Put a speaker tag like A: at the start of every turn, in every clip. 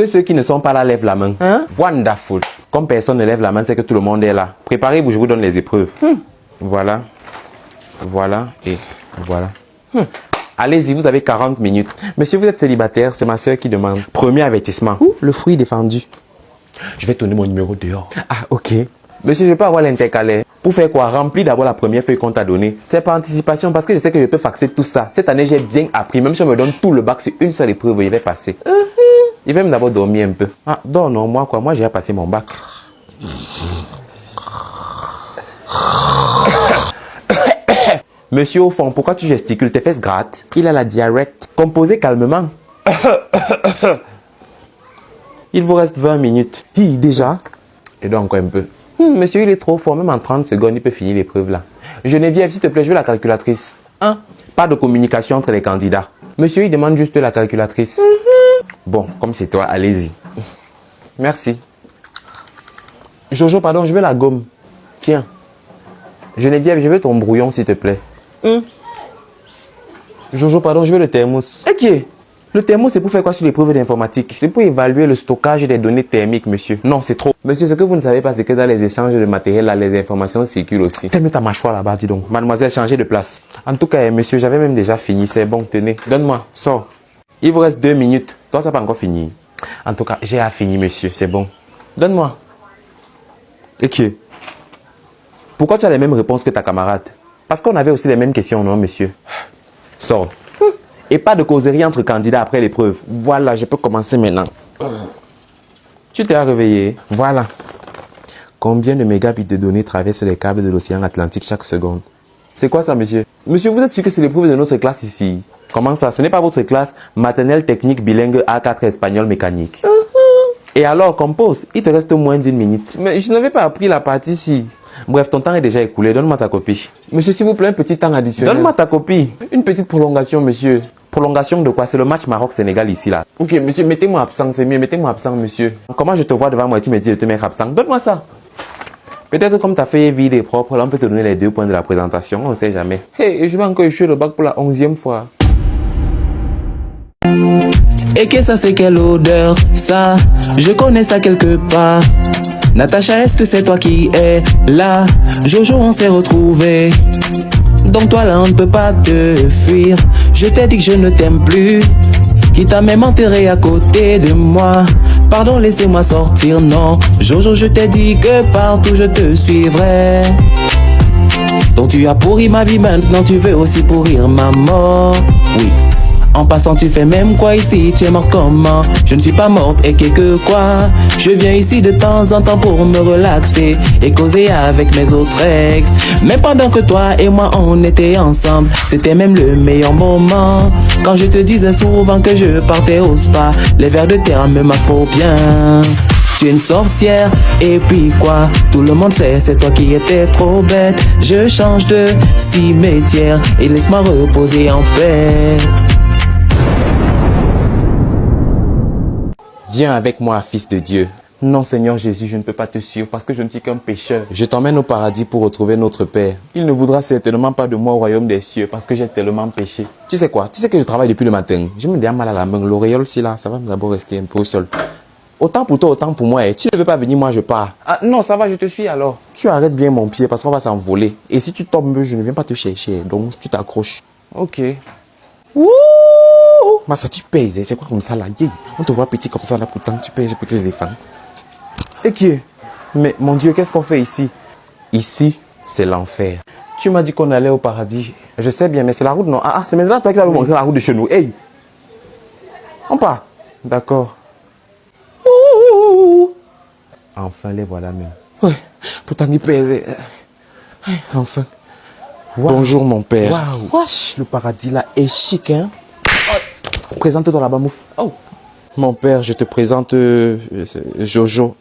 A: Que ceux qui ne sont pas là lèvent la main.
B: Hein?
A: Wonderful. Comme personne ne lève la main, c'est que tout le monde est là. Préparez-vous, je vous donne les épreuves. Voilà. Voilà et voilà. Allez-y, vous avez 40 minutes. Monsieur, vous êtes célibataire, c'est ma soeur qui demande. Premier avertissement. Le fruit défendu. Je vais donner mon numéro dehors. Ah, ok. Monsieur, je peux avoir l'intercalaire. Pour faire quoi? Remplis d'abord la première feuille qu'on t'a donnée. C'est par anticipation parce que je sais que je peux faxer tout ça. Cette année, j'ai bien appris. Même si on me donne tout le bac, c'est une seule épreuve, je vais passer. Il va même d'abord dormir un peu. Ah, dors non, moi quoi? Moi, j'ai passé mon bac. Monsieur au fond, pourquoi tu gesticules? Tes fesses grattent. Il a la diarrhée. Composez calmement. Il vous reste 20 minutes. Hi, déjà? Et donc encore un peu. Monsieur, il est trop fort. Même en 30 secondes, il peut finir l'épreuve là. Geneviève, s'il te plaît, je veux la calculatrice. Pas de communication entre les candidats. Monsieur, il demande juste la calculatrice. Bon, comme c'est toi, allez-y. Merci. Jojo, pardon, je veux la gomme. Tiens. Geneviève, je veux ton brouillon, s'il te plaît. Jojo, pardon, je veux le thermos. Ok. Le thermos, c'est pour faire quoi sur l'épreuve d'informatique? C'est pour évaluer le stockage des données thermiques, monsieur. Non, c'est trop. Monsieur, ce que vous ne savez pas, c'est que dans les échanges de matériel, là, les informations circulent aussi. Fais-moi ta mâchoire là-bas, dis donc. Mademoiselle, changez de place. En tout cas, monsieur, j'avais même déjà fini. C'est bon, tenez. Donne-moi, sors. Il vous reste 2 minutes. Toi, ça n'a pas encore fini. En tout cas, j'ai fini, monsieur. C'est bon. Donne-moi. Ok. Pourquoi tu as les mêmes réponses que ta camarade? Parce qu'on avait aussi les mêmes questions, non, monsieur? Sors. Et pas de causerie entre candidats après l'épreuve. Voilà, je peux commencer maintenant. Tu t'es réveillé. Voilà. Combien de mégabits de données traversent les câbles de l'océan Atlantique chaque seconde? C'est quoi ça, monsieur? Monsieur, vous êtes sûr que c'est l'épreuve de notre classe ici? Comment ça? Ce n'est pas votre classe maternelle technique bilingue A4 espagnol mécanique. Et alors, compose, il te reste moins d'1 minute. Mais je n'avais pas appris la partie ici. Bref, ton temps est déjà écoulé. Donne-moi ta copie. Monsieur, s'il vous plaît, un petit temps additionnel. Donne-moi ta copie. Une petite prolongation, monsieur. Prolongation de quoi? C'est le match Maroc-Sénégal ici, là. Ok, monsieur, mettez-moi absent, c'est mieux. Mettez-moi absent, monsieur. Comment je te vois devant moi et tu me dis de te mettre absent? Donne-moi ça. Peut-être comme ta feuille est vide et propre, là, on peut te donner les 2 points de la présentation. On ne sait jamais. Hey, je vais encore échouer le bac pour la 11e fois.
B: Et que ça c'est quelle odeur? Ça, je connais ça quelque part. Natacha, est-ce que c'est toi qui es là? Jojo, on s'est retrouvés. Donc toi là on ne peut pas te fuir. Je t'ai dit que je ne t'aime plus. Qui t'a même enterré à côté de moi. Pardon, laissez-moi sortir, non. Jojo, je t'ai dit que partout je te suivrai. Donc tu as pourri ma vie, maintenant tu veux aussi pourrir ma mort. Oui. En passant, tu fais même quoi ici? Tu es morte comment? Je ne suis pas morte et quelque quoi. Je viens ici de temps en temps pour me relaxer et causer avec mes autres ex. Mais pendant que toi et moi on était ensemble, c'était même le meilleur moment. Quand je te disais souvent que je partais au spa, les vers de terre me marquent trop bien. Tu es une sorcière, et puis quoi? Tout le monde sait, c'est toi qui étais trop bête. Je change de cimetière et laisse-moi reposer en paix.
A: Viens avec moi, fils de Dieu. Non, Seigneur Jésus, je ne peux pas te suivre parce que je ne suis qu'un pécheur. Je t'emmène au paradis pour retrouver notre Père. Il ne voudra certainement pas de moi au royaume des cieux parce que j'ai tellement péché. Tu sais quoi? Tu sais que je travaille depuis le matin. Je me dis mal à la main. L'auréole, si là, ça va d'abord rester un peu au sol. Autant pour toi, autant pour moi. Et tu ne veux pas venir, moi je pars. Ah non, ça va, je te suis alors. Tu arrêtes bien mon pied parce qu'on va s'envoler. Et si tu tombes, je ne viens pas te chercher. Donc tu t'accroches. Ok. Wouh! Mais ça tu pèses, c'est quoi comme ça là? On te voit petit comme ça là, pourtant tu pèses plus que l'éléphant. Et qui est? Mais mon Dieu, qu'est-ce qu'on fait ici? Ici, c'est l'enfer. Tu m'as dit qu'on allait au paradis. Je sais bien, mais c'est la route, non? Ah, c'est maintenant toi qui vas me montrer la route de chez nous. Hey! On part. D'accord. Enfin, les voilà même. Ouais, pourtant il pèse. Enfin. Wow. Bonjour mon père. Waouh. Wesh, le paradis là est chic, hein? Oh. Présente-toi là-bas, mouf. Oh. Mon père, je te présente Jojo.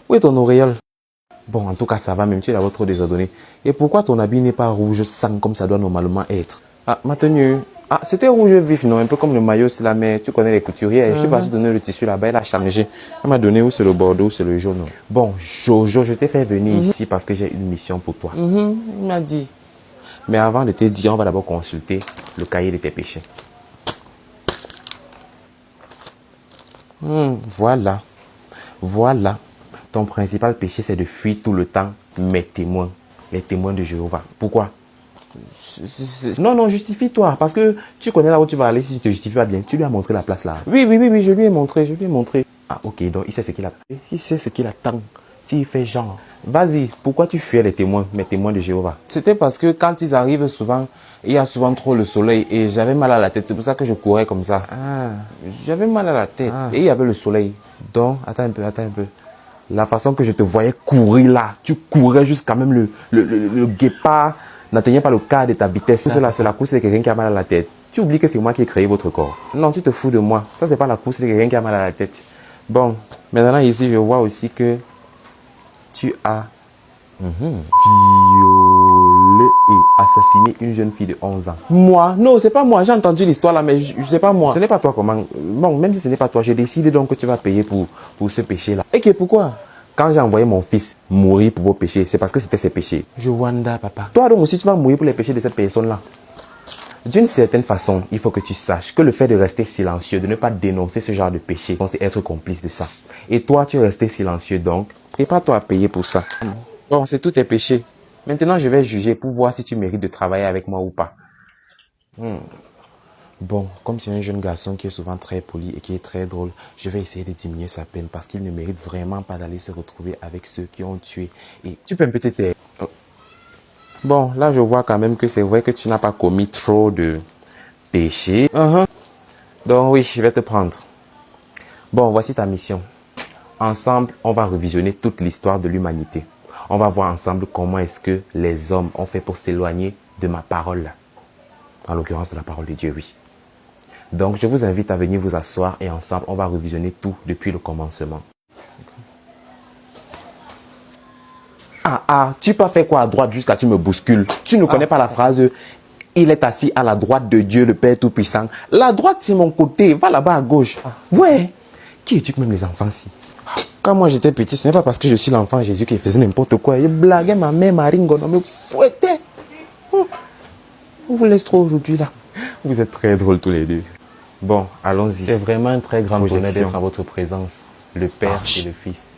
A: Où est ton auréole? Bon, en tout cas, ça va, même tu es d'abord trop désordonné. Et pourquoi ton habit n'est pas rouge sang comme ça doit normalement être? Ah, ma tenue. Ah, c'était rouge vif, non? Un peu comme le maillot, c'est là, mais tu connais les couturiers. Je suis passé donner le tissu là-bas, elle a changé. Elle m'a donné où c'est le bordeaux, où c'est le jaune. Bon, Jojo, je t'ai fait venir ici parce que j'ai une mission pour toi. Il m'a dit. Mais avant de te dire, on va d'abord consulter le cahier de tes péchés. Voilà. Voilà. Ton principal péché, c'est de fuir tout le temps mes témoins. Les témoins de Jéhovah. Pourquoi? Non, non, justifie-toi. Parce que tu connais là où tu vas aller. Si tu te justifies pas bien, tu lui as montré la place là. Oui, oui, oui, oui, je lui ai montré, je lui ai montré. Ah, ok, donc il sait ce qu'il a. Il sait ce qu'il attend. S'il fait genre, vas-y, pourquoi tu fuyais les témoins, mes témoins de Jéhovah? C'était parce que quand ils arrivent souvent, il y a souvent trop le soleil et j'avais mal à la tête. C'est pour ça que je courais comme ça. Ah, j'avais mal à la tête et il y avait le soleil. Donc, attends un peu, attends un peu. La façon que je te voyais courir là, tu courais jusqu'à même le guépard n'atteignait pas le quart de ta vitesse. Cela, c'est la course de quelqu'un qui a mal à la tête. Tu oublies que c'est moi qui ai créé votre corps. Non, tu te fous de moi. Ça, c'est pas la course de quelqu'un qui a mal à la tête. Bon, maintenant ici, je vois aussi que tu as violé et assassiné une jeune fille de 11 ans. Moi? Non, c'est pas moi. J'ai entendu l'histoire là, mais je sais pas moi. Ce n'est pas toi comment. Bon, même si ce n'est pas toi, j'ai décidé donc que tu vas payer pour ce péché-là. Et que pourquoi? Quand j'ai envoyé mon fils mourir pour vos péchés, c'est parce que c'était ses péchés. Wanda, papa. Toi donc aussi, tu vas mourir pour les péchés de cette personne-là. D'une certaine façon, il faut que tu saches que le fait de rester silencieux, de ne pas dénoncer ce genre de péché, c'est être complice de ça. Et toi, tu es resté silencieux, donc prépare-toi à payer pour ça. Bon, c'est tous tes péchés. Maintenant, je vais juger pour voir si tu mérites de travailler avec moi ou pas. Bon, comme c'est un jeune garçon qui est souvent très poli et qui est très drôle, je vais essayer de diminuer sa peine parce qu'il ne mérite vraiment pas d'aller se retrouver avec ceux qui ont tué. Et tu peux peut-être... Bon, là, je vois quand même que c'est vrai que tu n'as pas commis trop de péchés. Donc oui, je vais te prendre. Bon, voici ta mission. Ensemble, on va revisionner toute l'histoire de l'humanité. On va voir ensemble comment est-ce que les hommes ont fait pour s'éloigner de ma parole. En l'occurrence de la parole de Dieu, oui. Donc, je vous invite à venir vous asseoir et ensemble, on va revisionner tout depuis le commencement. Tu peux faire quoi à droite jusqu'à tu me bouscules? Tu ne connais pas la phrase « Il est assis à la droite de Dieu, le Père Tout-Puissant ». La droite, c'est mon côté. Va là-bas à gauche. Ouais. Qui éduque même les enfants si? Quand moi j'étais petit, ce n'est pas parce que je suis l'enfant Jésus qui faisait n'importe quoi. Il blaguait ma mère, ma ringo, non, me fouettait. On vous laisse trop aujourd'hui là. Vous êtes très drôles tous les deux. Bon, allons-y.
C: C'est vraiment un très grand bonheur
A: Projection.
C: d'être en votre présence, le Père et le Fils.